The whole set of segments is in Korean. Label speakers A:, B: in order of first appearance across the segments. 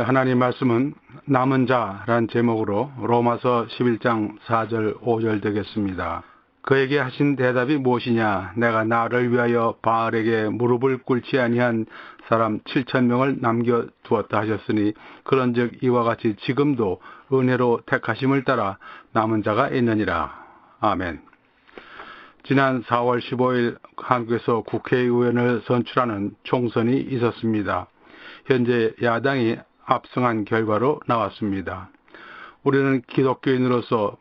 A: 하나님 말씀은 남은 자란 제목으로 로마서 11장 4절 5절 되겠습니다. 그에게 하신 대답이 무엇이냐? 내가 나를 위하여 바알에게 무릎을 꿇지 아니한 사람 7,000명을 남겨두었다 하셨으니 그런즉 이와 같이 지금도 은혜로 택하심을 따라 남은 자가 있느니라. 아멘. 지난 4월 15일 한국에서 국회의원을 선출하는 총선이 있었습니다. 현재 야당이 압승한 결과로 나왔습니다. 우리는 기독교인으로서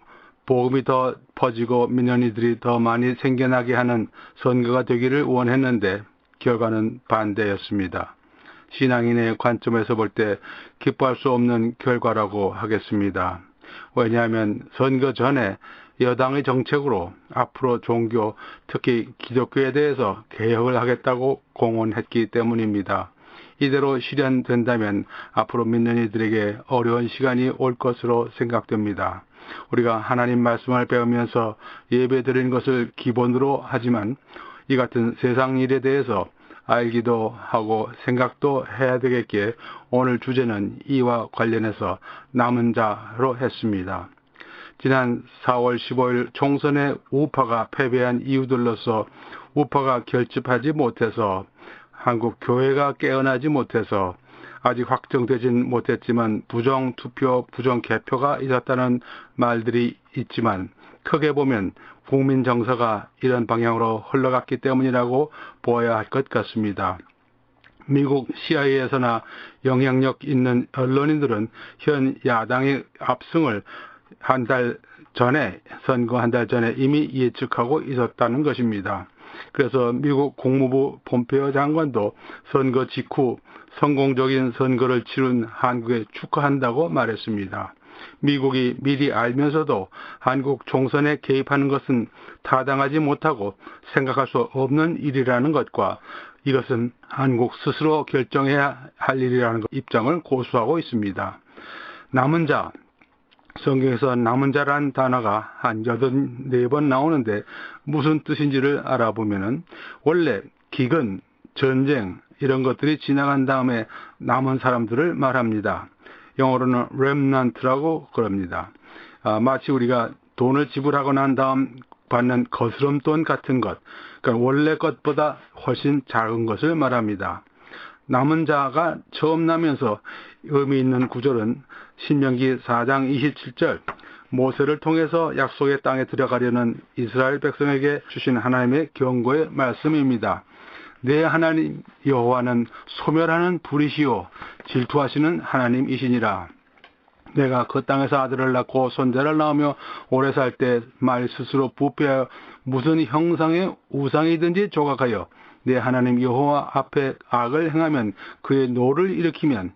A: 복음이 더 퍼지고 민원이들이 더 많이 생겨나게 하는 선거가 되기를 원했는데 결과는 반대였습니다. 신앙인의 관점에서 볼 때 기뻐할 수 없는 결과라고 하겠습니다. 왜냐하면 선거 전에 여당의 정책으로 앞으로 종교, 특히 기독교에 대해서 개혁을 하겠다고 공언했기 때문입니다. 이대로 실현된다면 앞으로 민원이들에게 어려운 시간이 올 것으로 생각됩니다. 우리가 하나님 말씀을 배우면서 예배드리는 것을 기본으로 하지만 이 같은 세상 일에 대해서 알기도 하고 생각도 해야 되겠기에 오늘 주제는 이와 관련해서 남은 자로 했습니다. 지난 4월 15일 총선에 우파가 패배한 이유들로서 우파가 결집하지 못해서 한국 교회가 깨어나지 못해서 아직 확정되진 못했지만 부정투표, 부정개표가 있었다는 말들이 있지만 크게 보면 국민 정서가 이런 방향으로 흘러갔기 때문이라고 보아야 할 것 같습니다. 미국 CIA에서나 영향력 있는 언론인들은 현 야당의 압승을 선거 한 달 전에 이미 예측하고 있었다는 것입니다. 그래서 미국 국무부 폼페이오 장관도 선거 직후 성공적인 선거를 치른 한국에 축하한다고 말했습니다. 미국이 미리 알면서도 한국 총선에 개입하는 것은 타당하지 못하고 생각할 수 없는 일이라는 것과 이것은 한국 스스로 결정해야 할 일이라는 입장을 고수하고 있습니다. 남은 자, 성경에서 남은 자란 단어가 한 84번 나오는데 무슨 뜻인지를 알아보면은 원래 기근, 전쟁 이런 것들이 지나간 다음에 남은 사람들을 말합니다. 영어로는 remnant라고 그럽니다. 마치 우리가 돈을 지불하고 난 다음 받는 거스름돈 같은 것, 그러니까 원래 것보다 훨씬 작은 것을 말합니다. 남은 자가 처음 나면서 의미 있는 구절은 신명기 4장 27절 모세를 통해서 약속의 땅에 들어가려는 이스라엘 백성에게 주신 하나님의 경고의 말씀입니다. 내 하나님 여호와는 소멸하는 불이시요 질투하시는 하나님이시니라. 내가 그 땅에서 아들을 낳고 손자를 낳으며 오래 살 때 말 스스로 부패하여 무슨 형상의 우상이든지 조각하여 내 하나님 여호와 앞에 악을 행하면 그의 노를 일으키면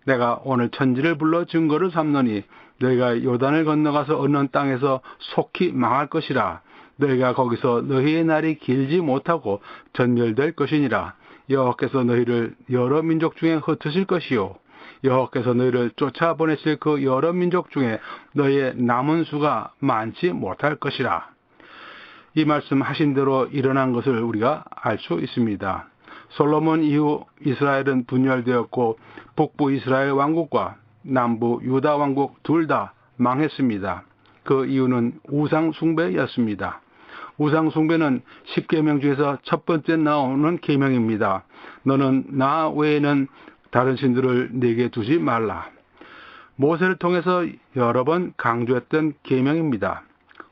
A: 내가 오늘 천지를 불러 증거를 삼노니 너희가 요단을 건너가서 얻는 땅에서 속히 망할 것이라. 너희가 거기서 너희의 날이 길지 못하고 전멸될 것이니라. 여호와께서 너희를 여러 민족 중에 흩으실 것이요 여호와께서 너희를 쫓아보내실 그 여러 민족 중에 너희의 남은 수가 많지 못할 것이라. 이 말씀 하신 대로 일어난 것을 우리가 알 수 있습니다. 솔로몬 이후 이스라엘은 분열되었고 북부 이스라엘 왕국과 남부 유다 왕국 둘 다 망했습니다. 그 이유는 우상 숭배였습니다. 우상 숭배는 10계명 중에서 첫 번째 나오는 계명입니다. 너는 나 외에는 다른 신들을 내게 두지 말라. 모세를 통해서 여러 번 강조했던 계명입니다.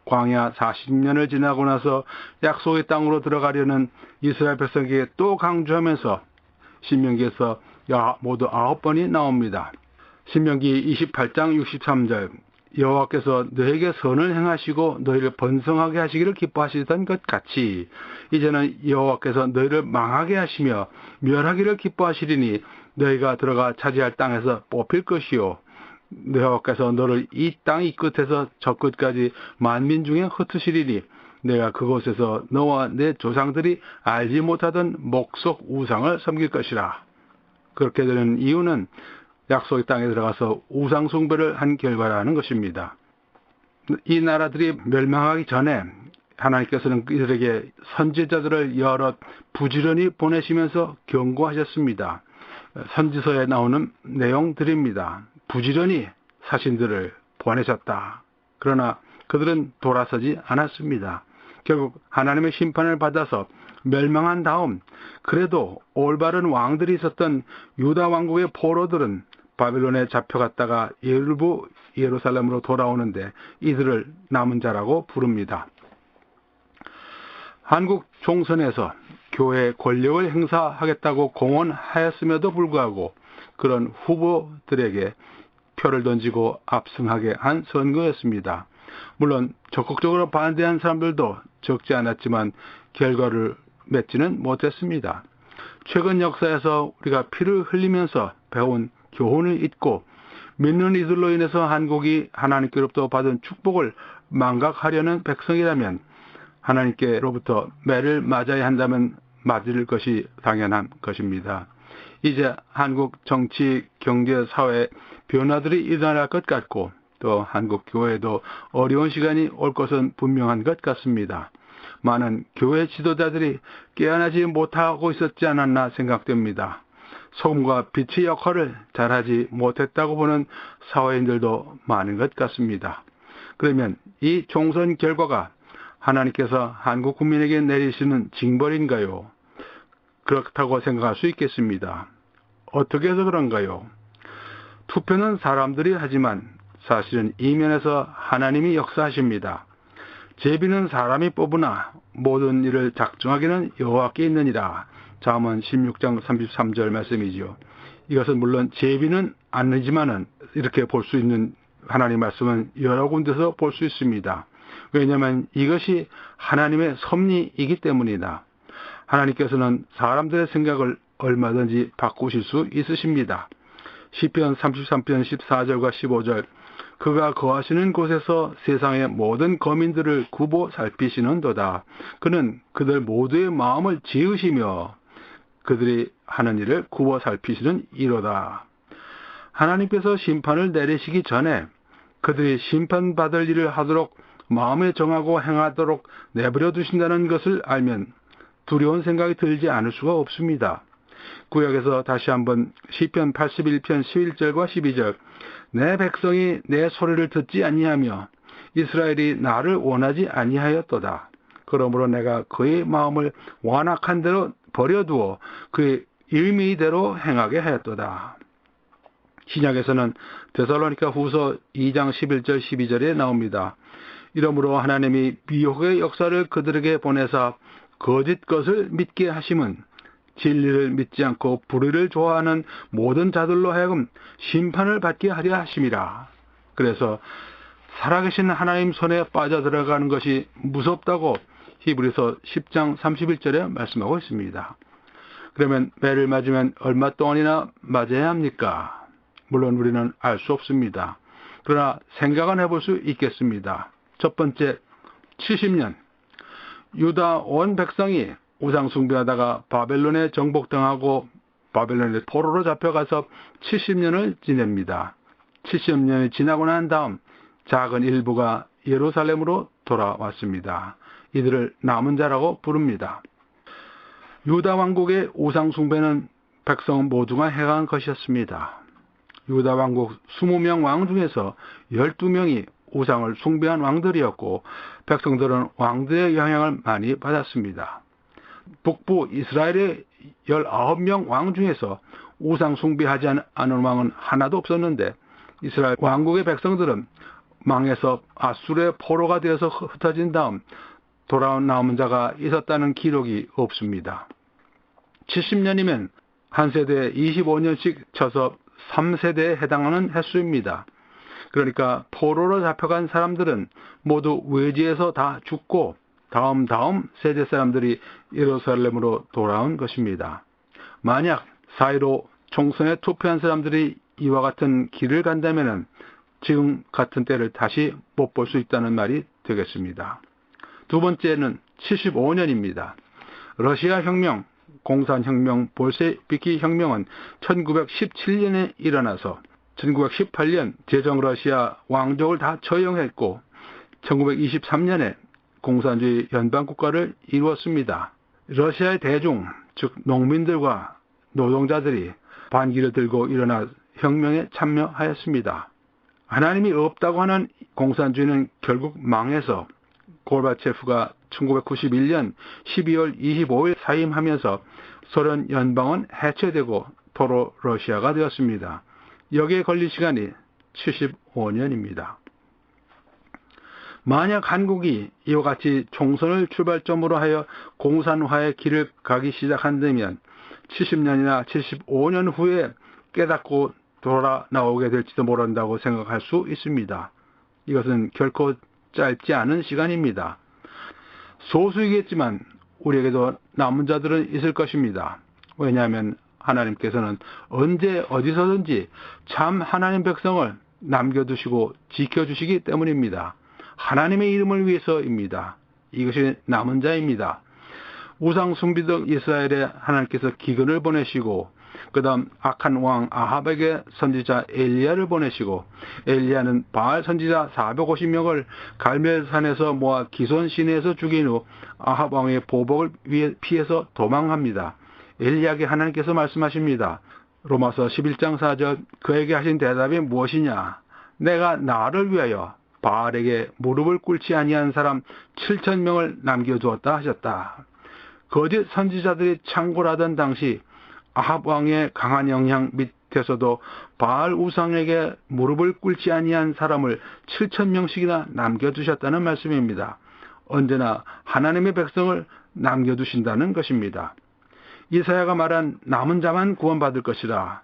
A: 광야 40년을 지나고 나서 약속의 땅으로 들어가려는 이스라엘 백성에게 또 강조하면서 신명기에서 모두 9번이 나옵니다. 신명기 28장 63절 여호와께서 너에게 선을 행하시고 너희를 번성하게 하시기를 기뻐하시던 것 같이 이제는 여호와께서 너희를 망하게 하시며 멸하기를 기뻐하시리니 너희가 들어가 차지할 땅에서 뽑힐 것이요 여호와께서 너를 이 땅 이 끝에서 저 끝까지 만민 중에 흩으시리니 내가 그곳에서 너와 내 조상들이 알지 못하던 목석 우상을 섬길 것이라. 그렇게 되는 이유는 약속의 땅에 들어가서 우상 숭배를 한 결과라는 것입니다. 이 나라들이 멸망하기 전에 하나님께서는 이들에게 선지자들을 여러 부지런히 보내시면서 경고하셨습니다. 선지서에 나오는 내용들입니다. 부지런히 사신들을 보내셨다. 그러나 그들은 돌아서지 않았습니다. 결국 하나님의 심판을 받아서 멸망한 다음 그래도 올바른 왕들이 있었던 유다 왕국의 포로들은 바빌론에 잡혀갔다가 일부 예루살렘으로 돌아오는데 이들을 남은 자라고 부릅니다. 한국 총선에서 교회의 권력을 행사하겠다고 공언하였음에도 불구하고 그런 후보들에게 표를 던지고 압승하게 한 선거였습니다. 물론 적극적으로 반대한 사람들도 적지 않았지만 결과를 맺지는 못했습니다. 최근 역사에서 우리가 피를 흘리면서 배운 교훈을 잊고 믿는 이들로 인해서 한국이 하나님께로부터 받은 축복을 망각하려는 백성이라면 하나님께로부터 매를 맞아야 한다면 맞을 것이 당연한 것입니다. 이제 한국 정치, 경제, 사회 변화들이 일어날 것 같고 또 한국 교회도 어려운 시간이 올 것은 분명한 것 같습니다. 많은 교회 지도자들이 깨어나지 못하고 있었지 않았나 생각됩니다. 소금과 빛의 역할을 잘하지 못했다고 보는 사회인들도 많은 것 같습니다. 그러면 이 총선 결과가 하나님께서 한국 국민에게 내리시는 징벌인가요? 그렇다고 생각할 수 있겠습니다. 어떻게 해서 그런가요? 투표는 사람들이 하지만 사실은 이면에서 하나님이 역사하십니다. 제비는 사람이 뽑으나 모든 일을 작정하기는 여호와께 있느니라. 잠언 16장 33절 말씀이지요. 이것은 물론 제비는 아니지만은 이렇게 볼 수 있는 하나님 말씀은 여러 군데서 볼 수 있습니다. 왜냐하면 이것이 하나님의 섭리이기 때문이다. 하나님께서는 사람들의 생각을 얼마든지 바꾸실 수 있으십니다. 시편 33편 14절과 15절 그가 거하시는 곳에서 세상의 모든 거민들을 굽어 살피시는도다. 그는 그들 모두의 마음을 지으시며 그들이 하는 일을 굽어 살피시는 이로다. 하나님께서 심판을 내리시기 전에 그들이 심판받을 일을 하도록 마음에 정하고 행하도록 내버려 두신다는 것을 알면 두려운 생각이 들지 않을 수가 없습니다. 구약에서 다시 한번 시편 81편 11절과 12절 내 백성이 내 소리를 듣지 아니하며 이스라엘이 나를 원하지 아니하였도다. 그러므로 내가 그의 마음을 완악한 대로 버려두어 그의 일미대로 행하게 하였도다. 신약에서는 데살로니가 후서 2장 11절 12절에 나옵니다. 이러므로 하나님이 미혹의 역사를 그들에게 보내사 거짓 것을 믿게 하심은 진리를 믿지 않고 불의를 좋아하는 모든 자들로 하여금 심판을 받게 하려 하심이라. 그래서 살아계신 하나님 손에 빠져들어가는 것이 무섭다고 히브리서 10장 31절에 말씀하고 있습니다. 그러면 매를 맞으면 얼마 동안이나 맞아야 합니까? 물론 우리는 알 수 없습니다. 그러나 생각은 해볼 수 있겠습니다. 첫 번째, 70년. 유다 온 백성이 우상 숭배하다가 바벨론에 정복당하고 바벨론에 포로로 잡혀가서 70년을 지냅니다. 70년이 지나고 난 다음 작은 일부가 예루살렘으로 돌아왔습니다. 이들을 남은 자라고 부릅니다. 유다 왕국의 우상 숭배는 백성 모두가 행한 것이었습니다. 유다 왕국 20명 왕 중에서 12명이 우상을 숭배한 왕들이었고 백성들은 왕들의 영향을 많이 받았습니다. 북부 이스라엘의 19명 왕 중에서 우상 숭배하지 않은 왕은 하나도 없었는데 이스라엘 왕국의 백성들은 망해서 아수르의 포로가 되어서 흩어진 다음 돌아온 남은 자가 있었다는 기록이 없습니다. 70년이면 한 세대에 25년씩 쳐서 3세대에 해당하는 횟수입니다. 그러니까 포로로 잡혀간 사람들은 모두 외지에서 다 죽고 다음 세대 사람들이 예루살렘으로 돌아온 것입니다. 만약 4.15 총선에 투표한 사람들이 이와 같은 길을 간다면 지금 같은 때를 다시 못 볼 수 있다는 말이 되겠습니다. 두 번째는 75년입니다. 러시아 혁명, 공산혁명, 볼셰비키 혁명은 1917년에 일어나서 1918년 제정러시아 왕족을 다 처형했고 1923년에 공산주의 연방국가를 이루었습니다. 러시아의 대중, 즉 농민들과 노동자들이 반기를 들고 일어나 혁명에 참여하였습니다. 하나님이 없다고 하는 공산주의는 결국 망해서 고르바체프가 1991년 12월 25일 사임하면서 소련 연방은 해체되고 포로 러시아가 되었습니다. 여기에 걸린 시간이 75년입니다. 만약 한국이 이와 같이 총선을 출발점으로 하여 공산화의 길을 가기 시작한다면 70년이나 75년 후에 깨닫고 돌아 나오게 될지도 모른다고 생각할 수 있습니다. 이것은 결코 짧지 않은 시간입니다. 소수이겠지만 우리에게도 남은 자들은 있을 것입니다. 왜냐하면 하나님께서는 언제 어디서든지 참 하나님 백성을 남겨두시고 지켜주시기 때문입니다. 하나님의 이름을 위해서입니다. 이것이 남은 자입니다. 우상 숭배던 이스라엘에 하나님께서 기근을 보내시고 그 다음 악한 왕 아합에게 선지자 엘리야를 보내시고 엘리야는 바알 선지자 450명을 갈멜산에서 모아 기손 시내에서 죽인 후 아합 왕의 보복을 피해서 도망합니다. 엘리야에게 하나님께서 말씀하십니다. 로마서 11장 4절 그에게 하신 대답이 무엇이냐? 내가 나를 위하여 바알에게 무릎을 꿇지 아니한 사람 7,000명을 남겨두었다 하셨다. 거짓 선지자들이 창궐하던 당시 아합 왕의 강한 영향 밑에서도 바알 우상에게 무릎을 꿇지 아니한 사람을 7,000명씩이나 남겨두셨다는 말씀입니다. 언제나 하나님의 백성을 남겨두신다는 것입니다. 이사야가 말한 남은 자만 구원받을 것이라.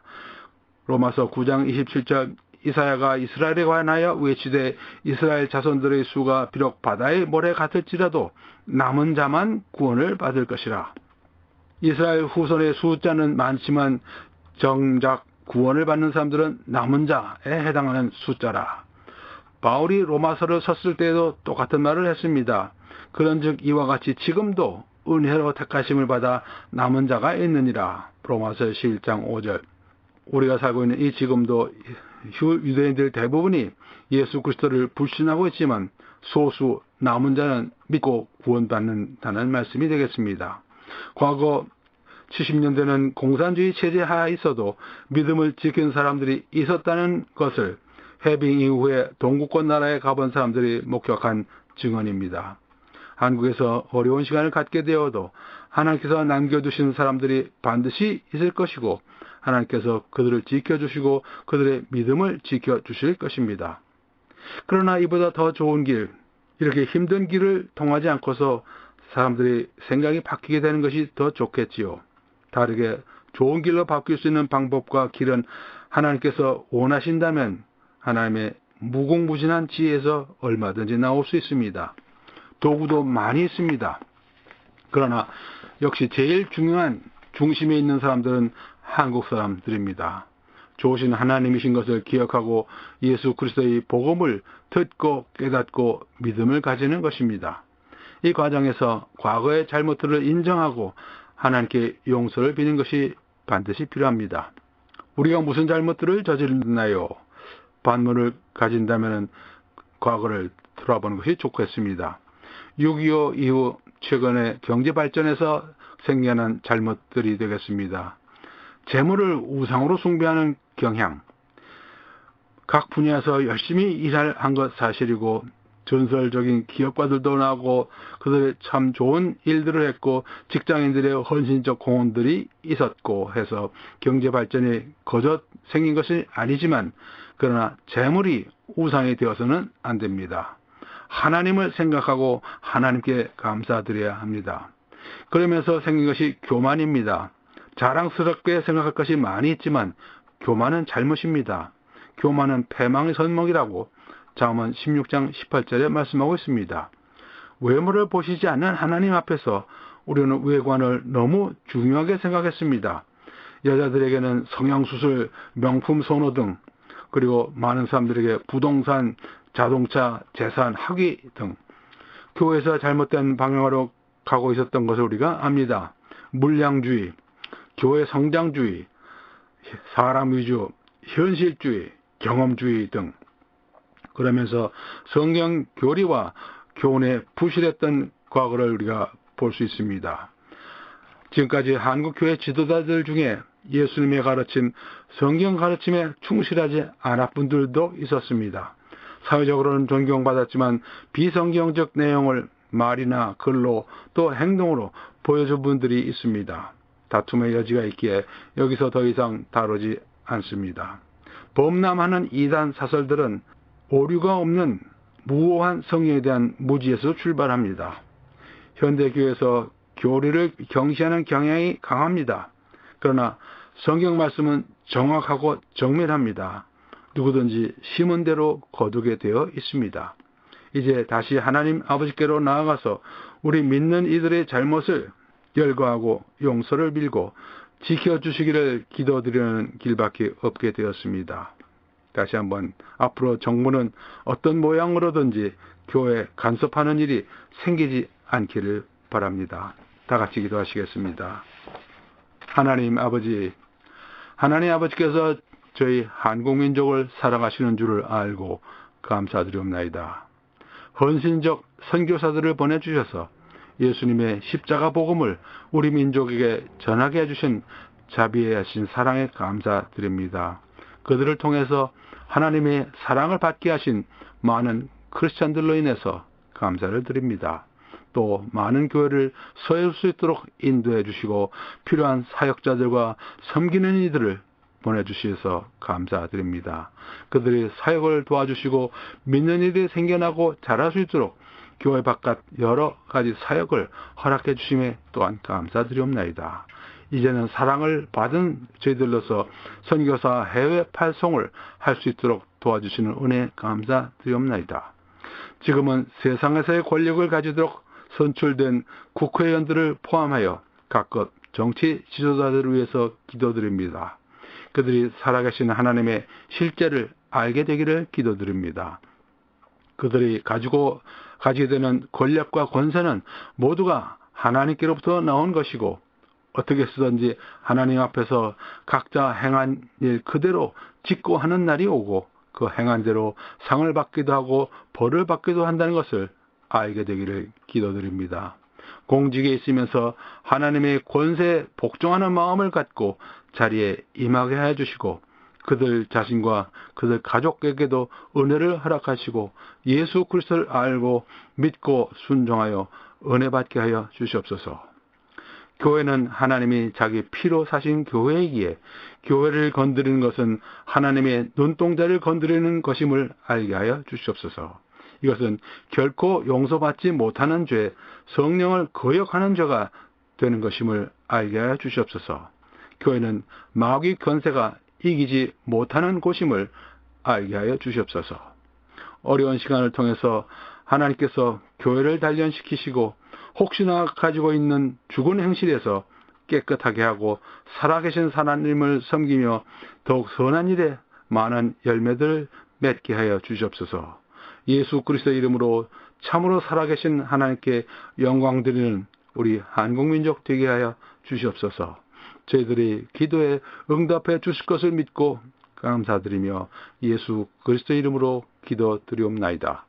A: 로마서 9장 27절 이사야가 이스라엘에 관하여 외치되 이스라엘 자손들의 수가 비록 바다의 모래 같을지라도 남은 자만 구원을 받을 것이라. 이스라엘 후손의 숫자는 많지만 정작 구원을 받는 사람들은 남은 자에 해당하는 숫자라. 바울이 로마서를 썼을 때에도 똑같은 말을 했습니다. 그런즉 이와 같이 지금도 은혜로 택하심을 받아 남은 자가 있느니라. 로마서 11장 5절. 우리가 살고 있는 이 지금도 유대인들 대부분이 예수 그리스도를 불신하고 있지만 소수 남은 자는 믿고 구원받는다는 말씀이 되겠습니다. 과거 70년대는 공산주의 체제 하에 있어도 믿음을 지킨 사람들이 있었다는 것을 해빙 이후에 동구권 나라에 가본 사람들이 목격한 증언입니다. 한국에서 어려운 시간을 갖게 되어도 하나님께서 남겨두신 사람들이 반드시 있을 것이고 하나님께서 그들을 지켜주시고 그들의 믿음을 지켜주실 것입니다. 그러나 이보다 더 좋은 길, 이렇게 힘든 길을 통하지 않고서 사람들이 생각이 바뀌게 되는 것이 더 좋겠지요. 다르게 좋은 길로 바뀔 수 있는 방법과 길은 하나님께서 원하신다면 하나님의 무궁무진한 지혜에서 얼마든지 나올 수 있습니다. 도구도 많이 있습니다. 그러나 역시 제일 중요한 중심에 있는 사람들은 한국 사람들입니다. 좋으신 하나님이신 것을 기억하고 예수 그리스도의 복음을 듣고 깨닫고 믿음을 가지는 것입니다. 이 과정에서 과거의 잘못들을 인정하고 하나님께 용서를 비는 것이 반드시 필요합니다. 우리가 무슨 잘못들을 저질렀나요? 반문을 가진다면 과거를 돌아보는 것이 좋겠습니다. 6.25 이후 최근에 경제 발전에서 생겨난 잘못들이 되겠습니다. 재물을 우상으로 숭배하는 경향, 각 분야에서 열심히 일한 것 사실이고 전설적인 기업가들도 나고 그들의 참 좋은 일들을 했고 직장인들의 헌신적 공헌들이 있었고 해서 경제 발전이 거저 생긴 것이 아니지만 그러나 재물이 우상이 되어서는 안 됩니다. 하나님을 생각하고 하나님께 감사드려야 합니다. 그러면서 생긴 것이 교만입니다. 자랑스럽게 생각할 것이 많이 있지만 교만은 잘못입니다. 교만은 패망의 선목이라고 잠언 16장 18절에 말씀하고 있습니다. 외모를 보시지 않는 하나님 앞에서 우리는 외관을 너무 중요하게 생각했습니다. 여자들에게는 성형수술, 명품 선호 등 그리고 많은 사람들에게 부동산, 자동차, 재산, 학위 등 교회에서 잘못된 방향으로 가고 있었던 것을 우리가 압니다. 물량주의, 교회 성장주의, 사람 위주, 현실주의, 경험주의 등 그러면서 성경 교리와 교훈에 부실했던 과거를 우리가 볼 수 있습니다. 지금까지 한국교회 지도자들 중에 예수님의 가르침, 성경 가르침에 충실하지 않은 분들도 있었습니다. 사회적으로는 존경받았지만 비성경적 내용을 말이나 글로 또 행동으로 보여준 분들이 있습니다. 다툼의 여지가 있기에 여기서 더 이상 다루지 않습니다. 범람하는 이단 사설들은 오류가 없는 무오한 성경에 대한 무지에서 출발합니다. 현대교회에서 교리를 경시하는 경향이 강합니다. 그러나 성경 말씀은 정확하고 정밀합니다. 누구든지 심은 대로 거두게 되어 있습니다. 이제 다시 하나님 아버지께로 나아가서 우리 믿는 이들의 잘못을 열거하고 용서를 빌고 지켜주시기를 기도드리는 길밖에 없게 되었습니다. 다시 한번 앞으로 정부는 어떤 모양으로든지 교회에 간섭하는 일이 생기지 않기를 바랍니다. 다 같이 기도하시겠습니다. 하나님 아버지께서 저희 한국민족을 사랑하시는 줄을 알고 감사드리옵나이다. 헌신적 선교사들을 보내주셔서 예수님의 십자가 복음을 우리 민족에게 전하게 해주신 자비하신 사랑에 감사드립니다. 그들을 통해서 하나님의 사랑을 받게 하신 많은 크리스찬들로 인해서 감사를 드립니다. 또 많은 교회를 세울 수 있도록 인도해 주시고 필요한 사역자들과 섬기는 이들을 보내주셔서 감사드립니다. 그들이 사역을 도와주시고 믿는 일이 생겨나고 자랄 수 있도록 교회 바깥 여러 가지 사역을 허락해 주심에 또한 감사드리옵나이다. 이제는 사랑을 받은 저희들로서 선교사 해외 팔송을 할 수 있도록 도와주시는 은혜 감사드리옵나이다. 지금은 세상에서의 권력을 가지도록 선출된 국회의원들을 포함하여 각급 정치 지도자들을 위해서 기도드립니다. 그들이 살아계신 하나님의 실제를 알게 되기를 기도드립니다. 그들이 가지게 되는 권력과 권세는 모두가 하나님께로부터 나온 것이고 어떻게 쓰든지 하나님 앞에서 각자 행한 일 그대로 짓고 하는 날이 오고 그 행한 대로 상을 받기도 하고 벌을 받기도 한다는 것을 알게 되기를 기도드립니다. 공직에 있으면서 하나님의 권세에 복종하는 마음을 갖고 자리에 임하게 해주시고 그들 자신과 그들 가족에게도 은혜를 허락하시고 예수 그리스도를 알고 믿고 순종하여 은혜 받게 하여 주시옵소서. 교회는 하나님이 자기 피로 사신 교회이기에 교회를 건드리는 것은 하나님의 눈동자를 건드리는 것임을 알게 하여 주시옵소서. 이것은 결코 용서받지 못하는 죄, 성령을 거역하는 죄가 되는 것임을 알게 하여 주시옵소서. 교회는 마귀 권세가 이기지 못하는 곳임을 알게 하여 주시옵소서. 어려운 시간을 통해서 하나님께서 교회를 단련시키시고 혹시나 가지고 있는 죽은 행실에서 깨끗하게 하고 살아계신 하나님을 섬기며 더욱 선한 일에 많은 열매들을 맺게 하여 주시옵소서. 예수 그리스도의 이름으로 참으로 살아계신 하나님께 영광 드리는 우리 한국민족 되게 하여 주시옵소서. 저희들이 기도에 응답해 주실 것을 믿고 감사드리며 예수 그리스도의 이름으로 기도드리옵나이다.